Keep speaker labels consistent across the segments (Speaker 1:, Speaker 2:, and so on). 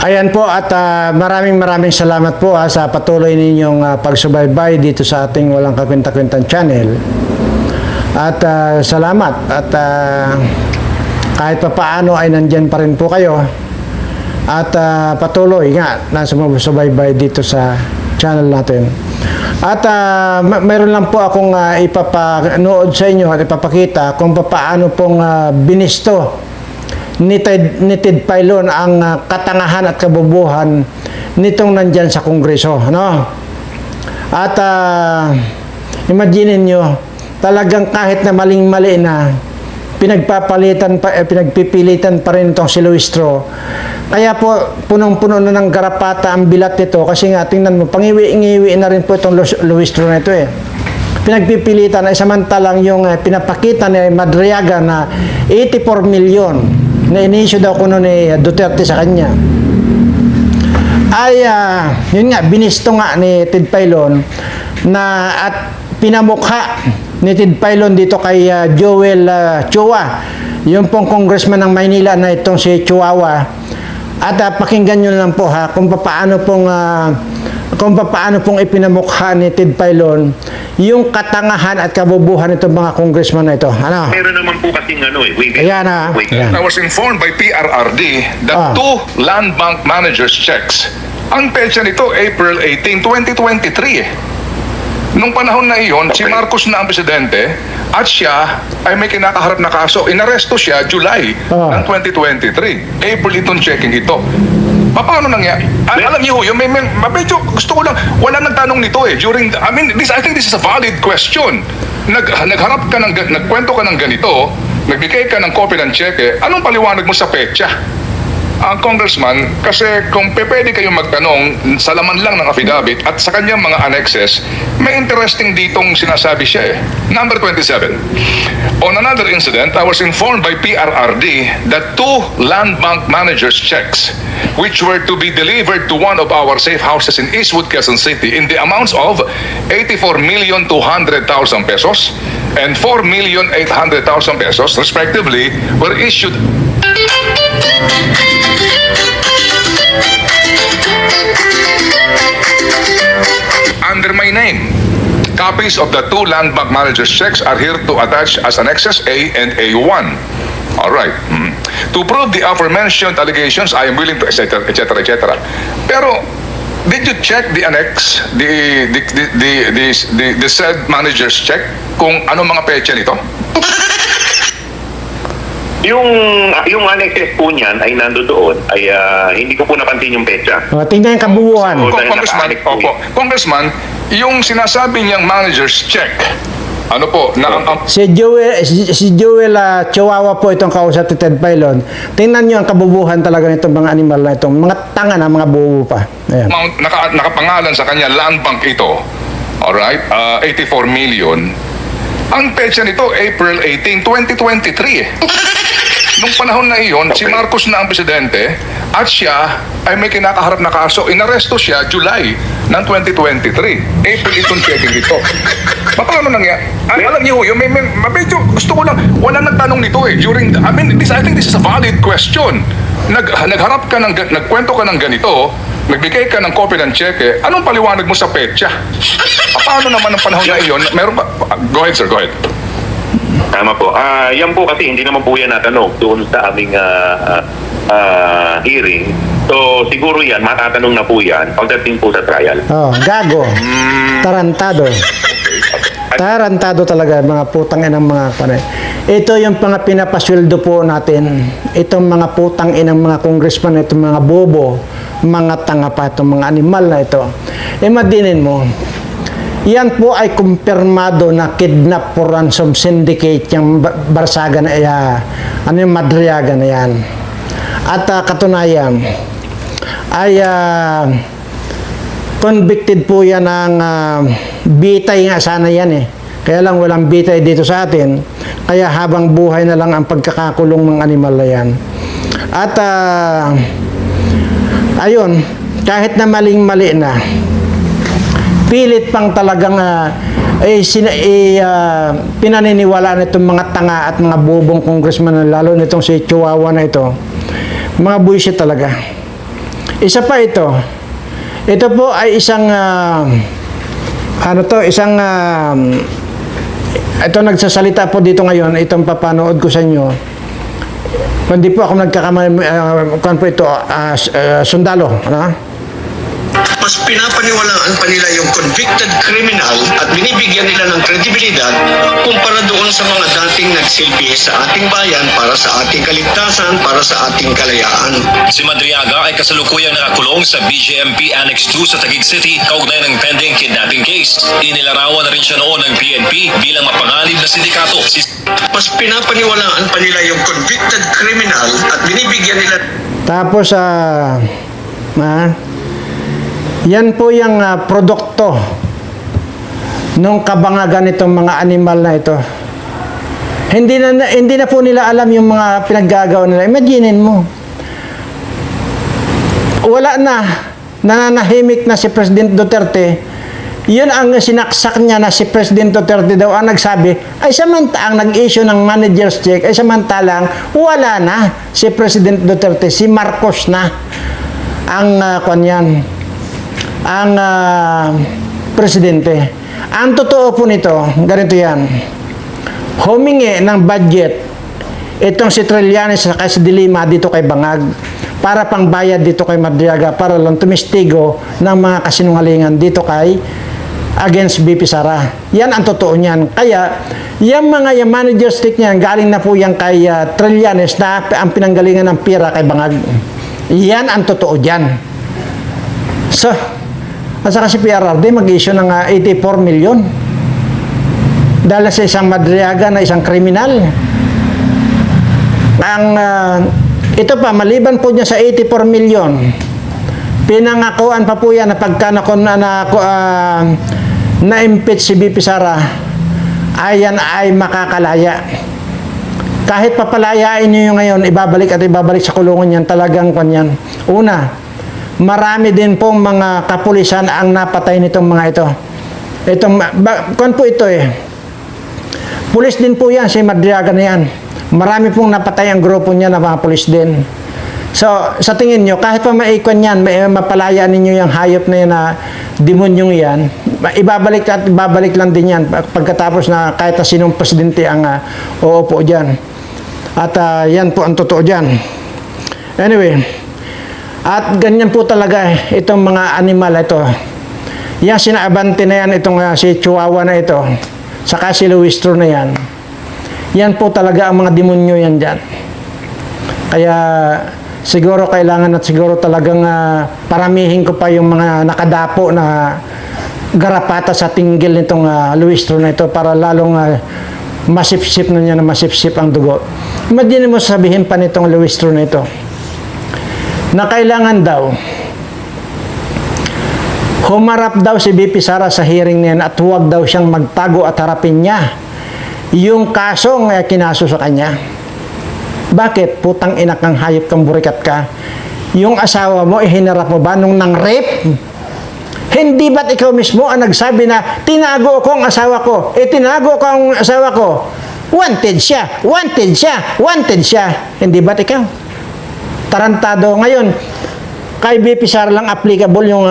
Speaker 1: Ayan po at maraming salamat po sa patuloy ninyong pagsubaybay dito sa ating Walang Kakwenta-Kwentan channel. At salamat at kahit pa paano ay nandyan pa rin po kayo at patuloy nga na sumusubaybay dito sa channel natin. At mayroon lang po akong ipapanood sa inyo at ipapakita kung paano pong binisto ni Ted Filon ang katangahan at kabubuhan nitong nandyan sa Kongreso, no? At imagine nyo, talagang kahit na maling-mali na pinagpipilitan pa rin itong si Luistro. Kaya po punong-puno na ng garapata ang bilat nito kasi nga tingnan mo, pangiwi-ngiwi na rin po itong Luistro na ito pinagpipilitan ay samantalang yung pinapakita ni Madriaga na 84 million na inisyo daw kuno ni Duterte sa kanya ay yun nga, binisto nga ni Ted Filon na at pinamukha ni Ted Filon dito kay Joel Chua, yung pong congressman ng Maynila na itong si Chihuahua. At pakinggan nyo lang po kung paano pong ipinamukha ni Ted Filon yung katangahan at kabubuhan nitong mga congressman na ito. Ano?
Speaker 2: Meron naman po kasing
Speaker 1: Ayan
Speaker 3: I was informed by PRRD that 2 land bank managers checks. Ang petsa nito, April 18, 2023 Nung panahon na iyon, si Marcos na ang presidente at siya ay may kinakaharap na kaso. Inaresto siya July ng 2023. April itong checking ito. Paano nangyari? Alam niyo, yung medyo gusto ko lang, wala nagtanong nito during, I think this is a valid question. Nagharap ka nagkwento ka ng ganito, nagbigay ka ng copy ng cheque, anong paliwanag mo sa petsa? Ang congressman, kasi kung pwede kayong magtanong sa laman lang ng affidavit at sa kanyang mga annexes, may interesting ditong sinasabi siya Number 27. On another incident, I was informed by PRRD that 2 land bank managers checks which were to be delivered to one of our safe houses in Eastwood, Quezon City in the amounts of 84,200,000 pesos and 4,800,000 pesos respectively were issued under my name. Copies of the 2 land bank managers checks are here to attach as annexes A and A1. All right. To prove the aforementioned allegations, I am willing to etc. Pero did you check the annex, the said managers check kung ano mga petsa nito?
Speaker 2: Yung annexes po niyan ay nandoon ay hindi ko po napansin yung petsa.
Speaker 1: Tingnan yung kabuuan.
Speaker 3: Congressman, yung sinasabi niyang managers check, ano po,
Speaker 1: Si Joel Chihuahua po itong kausap ni Ted Filon. Tingnan nyo ang kabubuhan talaga nitong mga animal na itong mga tanga na mga bubo pa. Ayan.
Speaker 3: Nakapangalan sa kanya land bank ito. Alright, 84 million. Ang petsa nito, April 18, 2023 Nung panahon na iyon, si Marcos na ang presidente at siya ay may kinakaharap na kaso. Inaresto siya July ng 2023. April itong checking ito. Paano nangyari? Alam niyo, yung medyo gusto ko lang, wala nagtanong nito during, I think this is a valid question. Nagharap ka nagkwento ka ng ganito, nagbigay ka ng copy ng cheque, anong paliwanag mo sa petsa? Paano naman ang panahon na iyon? Meron ba? Go ahead, sir, go ahead.
Speaker 2: Tama po. Yan po kasi hindi naman po yan natanong doon sa aming hearing. So siguro yan, matatanong na po yan pagdating po sa trial.
Speaker 1: Gago. Tarantado. Tarantado talaga, mga putang inang mga panay. Ito yung mga pinapasweldo po natin. Itong mga putang inang mga congressman, itong mga bobo, mga tanga pa, itong mga animal na ito. Imaginin mo, yan po ay kumpirmado na kidnap for ransom syndicate yung Barsaga na yung Madriaga na yan. At katunayan ay convicted po yan ng bitay nga sana yan Kaya lang walang bitay dito sa atin. Kaya habang buhay na lang ang pagkakakulong ng animal na yan. At ayun, kahit na maling-mali na, pilit pang talagang pinaniniwalaan itong mga tanga at mga bobong congressman, lalo nitong si Chihuahua na ito. Mga buwisit talaga. Isa pa ito. Ito po ay isang ito nagsasalita po dito ngayon, itong papanood ko sa inyo. Hindi po ako nagkakamali, po ito, sundalo, ano?
Speaker 4: Mas pinapaniwalaan pa nila yung convicted criminal at binibigyan nila ng kredibilidad kumpara doon sa mga dating nagsilbi sa ating bayan para sa ating kaligtasan, para sa ating kalayaan.
Speaker 5: Si Madriaga ay kasalukuyang nakakulong sa BJMP Annex 2 sa Taguig City kaugnay ng pending kidnapping case. Inilarawan na rin siya noon ng PNP bilang mapanganib na sindikato.
Speaker 4: Mas pinapaniwalaan pa nila yung convicted criminal at binibigyan nila.
Speaker 1: Tapos, yan po yung produkto nung kabangagan nitong mga animal na ito. Hindi na po nila alam yung mga pinaggagawa nila. Imaginin mo. Wala na. Nananahimik na si President Duterte. Yun ang sinaksak niya na si President Duterte daw ang nagsabi, ay samantalang nag-issue ng manager's check, ay samantalang wala na si President Duterte, si Marcos na ang ang presidente. Ang totoo po nito, ganito yan. Humingi ng budget itong si Trillanes at si Dilima dito kay Bangag para pangbayad dito kay Madriaga para lang tumistigo ng mga kasinungalingan dito kay against BP Sara. Yan ang totoo niyan. Kaya, yung mga manager stick niyan, galing na po yan kay Trillanes na ang pinanggalingan ng pira kay Bangag. Yan ang totoo dyan. So, at saka si PRRD mag-issue ng 84 million dahil sa isang Madriaga na isang kriminal. Ito pa, maliban po niya sa 84 million, pinangakuan pa po yan na pagka na-impeach si BP Sara, ayan ay makakalaya. Kahit papalayain niyo ngayon, ibabalik at ibabalik sa kulungan yan, talagang kanyan. Una, marami din pong mga kapulisan ang napatay nitong mga ito. Po ito pulis din po yan, si Madriaga na yan. Marami pong napatay ang grupo niya na mga pulis din. So, sa tingin nyo, kahit pa maikon yan, mapalaya ninyo yung hayop na yan na demonyong yan, ibabalik at ibabalik lang din yan pagkatapos na kahit na sinong presidente ang uupo dyan. At yan po ang totoo dyan. Anyway, at ganyan po talaga itong mga animal ito. Yan sinaabante na yan, itong si Chihuahua na ito, saka si Luistro na yan. Yan po talaga ang mga demonyo yan dyan. Kaya siguro kailangan at siguro talagang paramihin ko pa yung mga nakadapo na garapata sa tinggil nitong Luistro na ito para lalong masipsip na niya na masipsip ang dugo. Imagine mo sabihin pa nitong Luistro na ito na kailangan daw humarap daw si BP Sara sa hearing niyan at huwag daw siyang magtago at harapin niya yung kasong kinaso sa kanya. Bakit? Putang ina kang hayop kang burikat ka. Yung asawa mo, hinarap mo ba nung nang-rape? Hindi ba't ikaw mismo ang nagsabi na tinago ko ang asawa ko? Tinago ko ang asawa ko. Wanted siya, wanted siya, wanted siya. Hindi ba't ikaw? Tarantado. Ngayon, kay BP Sara lang applicable yung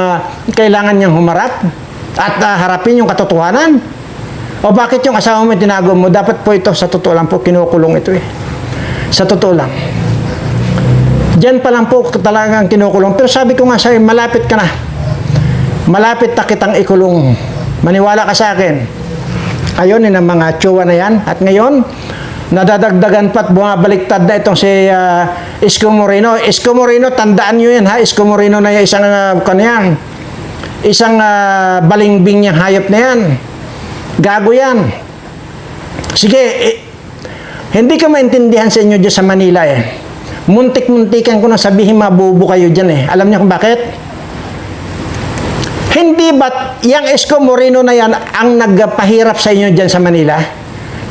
Speaker 1: kailangan niyang humarap at harapin yung katotohanan. O bakit yung asawa mo tinago mo? Dapat po ito, sa totoo lang po, kinukulong ito Sa totoo lang. Diyan pa lang po talagang kinukulong. Pero sabi ko nga sa'yo, malapit ka na. Malapit na kitang ikulong. Maniwala ka sa akin. Ayun, yung mga tsuwa na yan. At ngayon, nadadagdagan pa at bumabaliktad na itong si Isko Moreno. Isko Moreno, tandaan nyo yan ha. Isko Moreno na yung isang balingbing niyang hayop na yan. Gago yan. Sige, hindi ka maintindihan sa inyo dyan sa Manila Muntik-muntikan ko na sabihin mabubo kayo dyan Alam niyo kung bakit? Hindi ba't yung Isko Moreno na yan ang nagpahirap sa inyo dyan sa Manila?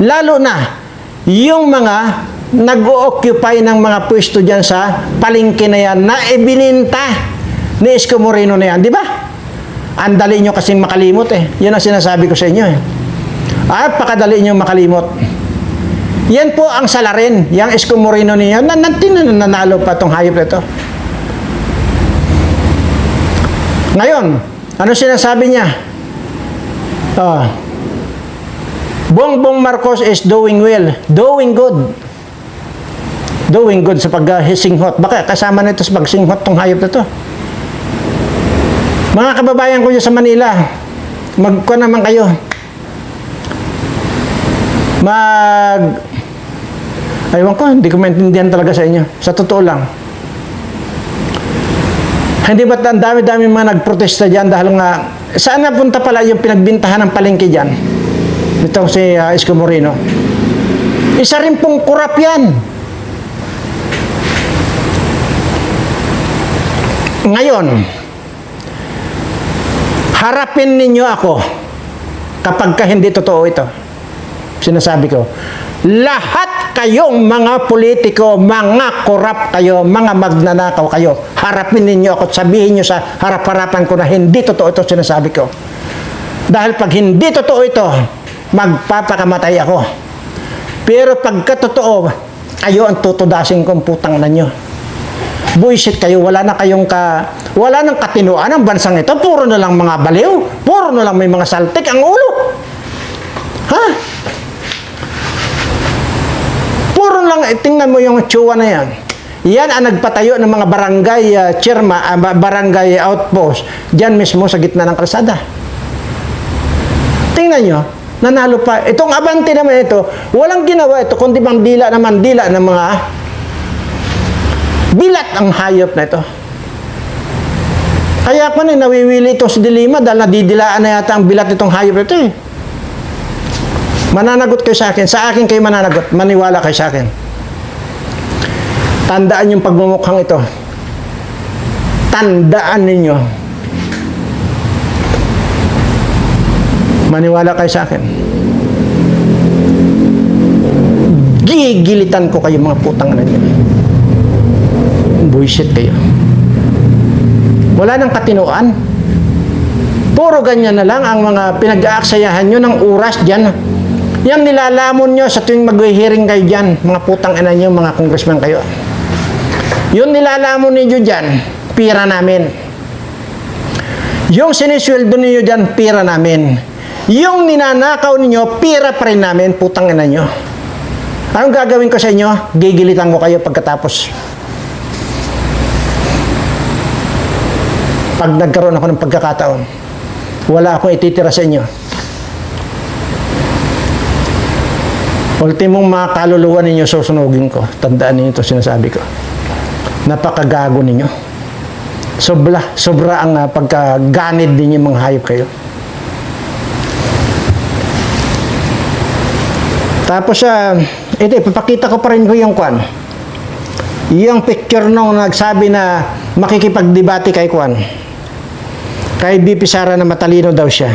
Speaker 1: Lalo na yung mga nag-o-occupy ng mga pwesto dyan sa palengke na yan na ibininta ni Isko Moreno na yan, di ba? Ang dali nyo kasing makalimot Yun ang sinasabi ko sa inyo pakadali nyo makalimot. Yan po ang salarin. Yang Isko Moreno niya, nanalo pa itong hayop na ito. Ngayon, ano sinasabi niya? Bongbong Marcos is doing well. Doing good. Doing good sa pag-singhot. Baka kasama nito sa pag-singhot tong hayop na to. Mga kababayan ko dyan sa Manila, magkuha naman kayo. Aywan ko, hindi ko maintindihan talaga sa inyo. Sa totoo lang. Hindi ba't ang dami-dami mga nagprotesta dyan dahil nga, saan napunta pala yung pinagbintahan ng palengke dyan? Itong si Isko Moreno. Isa rin pong kurap yan. Ngayon, harapin ninyo ako kapag ka hindi totoo ito. Sinasabi ko, lahat kayong mga politiko, mga korap kayo, mga magnanakaw kayo, harapin ninyo ako, sabihin nyo sa harap-harapan ko na hindi totoo ito sinasabi ko. Dahil pag hindi totoo ito, magpapakamatay ako. Pero pagka totoo, kayo ang tutudasin kong putang na nyo. Buisit kayo, wala nang katinuan ang bansang ito, puro na lang mga baliw, puro na lang may mga saltik ang ulo. Ha? Puro lang, tingnan mo yung tsuwa na yan. Yan ang nagpatayo ng mga barangay barangay outpost, dyan mismo sa gitna ng kalsada. Tingnan nyo, nanalo pa. Itong Abante naman ito, walang ginawa ito, kundi mandila ng mga bilat ang hayop na ito. Kaya ako nawiwili ito sa dilima dahil nadidilaan na yata ang bilat itong hayop na ito eh. Mananagot kayo sa akin. Sa akin kayo mananagot. Maniwala kayo sa akin. Tandaan yung pagmumukhang ito. Tandaan ninyo. Maniwala kayo sa akin. Gigilitan ko kayo mga putang na ninyo. Bullshit kayo. Wala nang katinuan. Puro ganyan na lang ang mga pinag-aaksayahan nyo ng oras dyan. Yang nilalamon nyo sa tuwing mag-hearing kayo dyan, mga putang ina nyo, mga congressman kayo. Yung nilalamon ninyo dyan, pira namin. Yung sinisweldo ninyo dyan, pira namin. Yung ninanakaw ninyo, pira pa rin namin, putang ina nyo. Anong gagawin ko sa inyo? Gigilitan ko kayo pagkatapos. Pag nagkaroon ako ng pagkakataon, wala akong ititira sa inyo. Ultimong mga kaluluwa ninyo susunugin ko. Tandaan ninyo ito sinasabi ko. Napakagago ninyo. Sobra ang pagkaganid ninyo mga hayop kayo. Tapos, ito, ipapakita ko pa rin ko yung kwan. Yung picture nung nagsabi na makikipagdebate kay kwan. Kay BP Sara na matalino daw siya.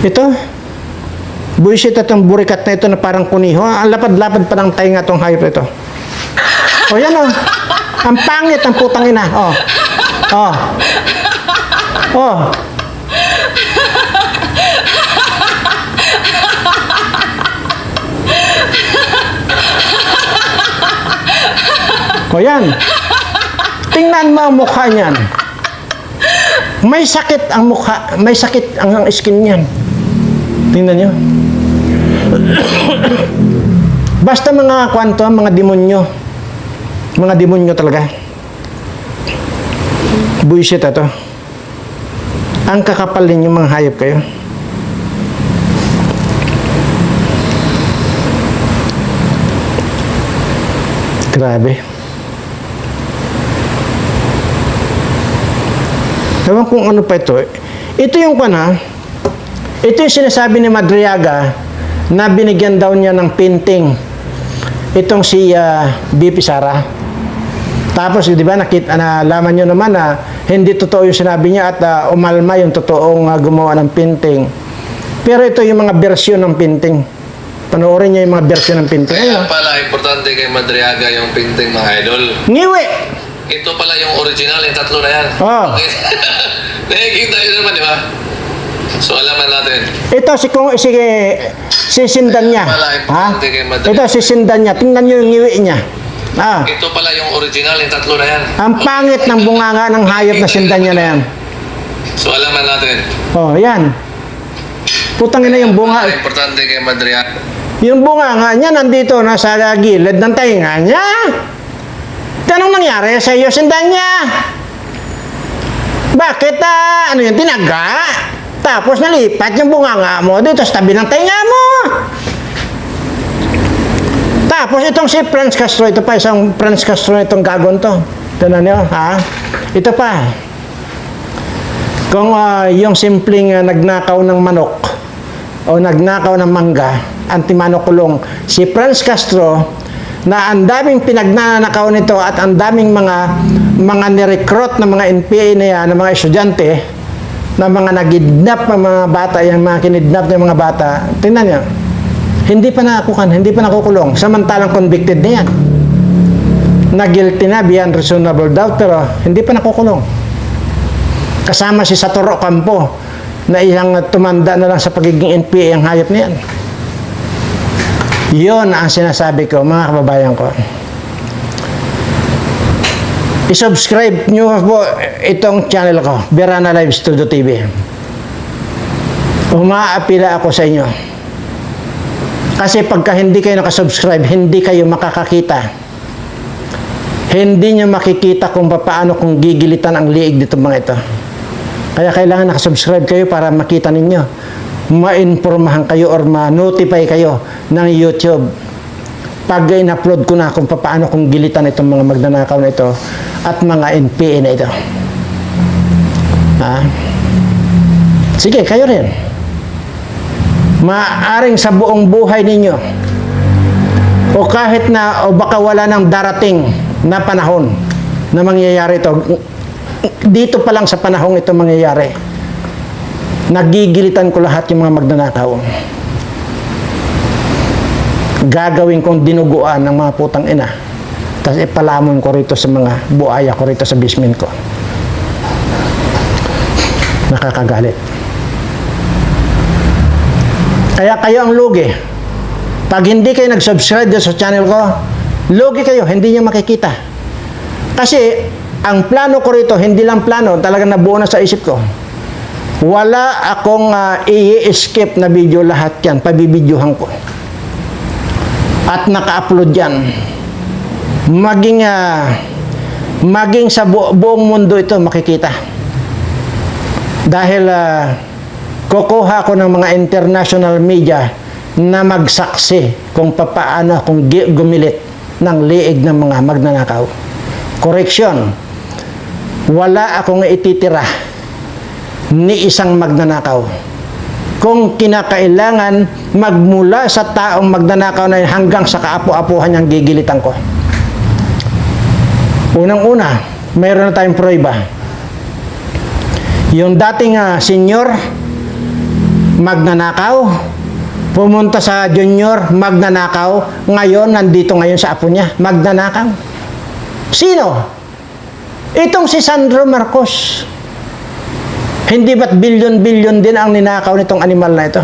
Speaker 1: Ito, buisit itong burikat na ito na parang kuniho. Ang lapad-lapad pa ng tainga itong hayop ito. O yan o. Ang pangit ang putang ina. O. O. O. O yan. Tingnan mo ang mukha niyan. May sakit ang mukha. May sakit ang skin niyan. Tingnan nyo. Basta mga kwanto, mga demonyo. Mga demonyo talaga. Buisit ito. Ang kakapal ninyo mga hayop kayo. Grabe. Ewan kung ano pa ito. Ito yung ito yung sinasabi ni Madriaga na binigyan daw niya ng painting itong si BP Sara. Tapos, di ba, nalaman nyo naman na hindi totoo yung sinabi niya at umalma yung totoong gumawa ng painting. Pero ito yung mga bersyon ng painting. Panoorin niyo yung mga bersyon ng painting.
Speaker 6: Kaya pala, importante kay Madriaga yung painting, mga idol.
Speaker 1: Ngiwi!
Speaker 6: Ito pala yung original, yung tatlo na yan.
Speaker 1: Oh.
Speaker 6: Okay. Nakikita yun naman, di ba? So, alaman natin.
Speaker 1: Ito si Sindan niya. Ha? Ito si Sindan niya. Tingnan niyo yung ngiwi niya.
Speaker 6: Ito pala yung original, yung tatlo na yan.
Speaker 1: Ang pangit ng bunganga ng hayop na Sindan niya na yan.
Speaker 6: So alaman natin.
Speaker 1: Oh, yan. Putang ina yung bunga.
Speaker 6: Importante kay Madrian.
Speaker 1: Yung bunga nga niya nandito nasa gilid ng tainga niya. Anong nangyari sa iyo, Sindanya? Bakit, ano yung tinaga? Tapos nalipat yung bunganga mo dito sa tabi ng tainga mo. Tapos itong si Franz Castro, ito pa isang Franz Castro na itong gagon to. Tignan niyo, ha? Ito pa. Kung yung simpleng nagnakaw ng manok o nagnakaw ng mangga, antimano kulong, si Franz Castro, na ang daming pinagnanakaw nito at ang daming mga nirecruit na mga NPA na yan, na mga estudyante, na mga nagidnap ng mga bata, yung mga kinidnap ng mga bata, tingnan nyo, hindi pa nakukulong, samantalang convicted na yan. Na guilty na beyond reasonable doubt, pero hindi pa nakukulong. Kasama si Satoru Campo, na isang tumanda na lang sa pagiging NPA ang hayop na yan. Yun ang sinasabi ko, mga kababayan ko. I-subscribe nyo po itong channel ko, Berana Live Studio TV. Umaapila ako sa inyo. Kasi pagka hindi kayo nakasubscribe, hindi kayo makakakita. Hindi nyo makikita kung paano kung gigilitan ang liig dito mga ito. Kaya kailangan nakasubscribe kayo para makita ninyo. Ma-informahan kayo or ma-notify kayo ng YouTube pag in-upload ko na kung paano kung gilitan itong mga magnanakaw na ito at mga NPA na ito. Ha? Sige, kayo rin. Maaring sa buong buhay ninyo o kahit na o baka wala nang darating na panahon na mangyayari ito, dito pa lang sa panahong ito mangyayari, nagigilitan ko lahat yung mga magnanakaw. Gagawin kong dinuguan ng mga putang ina. Tapos ipalamon ko rito sa mga buaya ko rito sa basement ko. Nakakagalit. Kaya kayo ang lugi. Pag hindi kayo nag-subscribe sa channel ko, lugi kayo, hindi nyo makikita. Kasi ang plano ko rito, hindi lang plano, talagang nabuo na sa isip ko. Wala akong i-skip na video, lahat yan, pabibidyohan ko. At naka-upload yan. Maging sa buong mundo ito makikita. Dahil kukuha ko ng mga international media na magsaksi kung paano kung gumilit ng liig ng mga magnanakaw. Correction. Wala akong ititira ni isang magnanakaw. Kung kinakailangan magmula sa taong magnanakaw na hanggang sa kaapu-apuhan niyang gigilitan ko. Unang-una, mayroon na tayong prueba. Yung dating senior magnanakaw, pumunta sa junior magnanakaw, ngayon nandito ngayon sa apo niya, magnanakaw. Sino? Itong si Sandro Marcos. Hindi ba't bilyon-bilyon din ang ninakaw nitong animal na ito?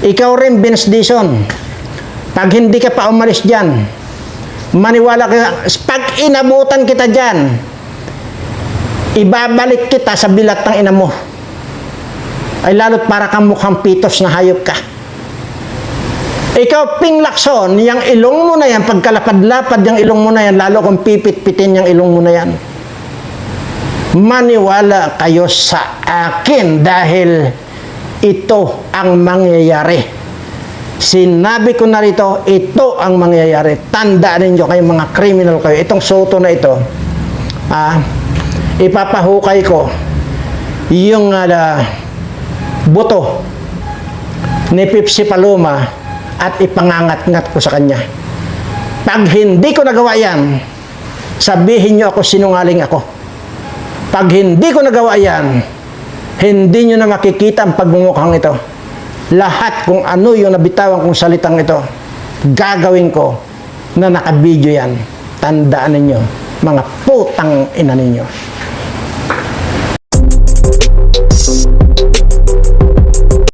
Speaker 1: Ikaw rin, Vince Dizon. Pag hindi ka pa umalis dyan, maniwala ka, pag inabutan kita dyan, ibabalik kita sa bilat ng ina mo. Ay lalo't para kang mukhang pitos na hayop ka. Ikaw, Ping Lacson, yung ilong mo na yan, pagkalapad-lapad yung ilong mo na yan, lalo kung pipit-pitin yung ilong mo na yan. Maniwala kayo sa akin dahil ito ang mangyayari. Sinabi ko na rito, ito ang mangyayari. Tandaan ninyo kayong mga criminal kayo. Itong Soto na ito, ipapahukay ko yung buto ni Pipsi Paloma at ipangangat-ngat ko sa kanya. Pag hindi ko nagawa yan, sabihin nyo ako sinungaling ako. Pag hindi ko nagawa yan, hindi nyo na makikita ang pagmumukhang ito. Lahat kung ano yung nabitawan kong salitang ito, gagawin ko na nakabidyo yan. Tandaan ninyo, mga putang ina ninyo.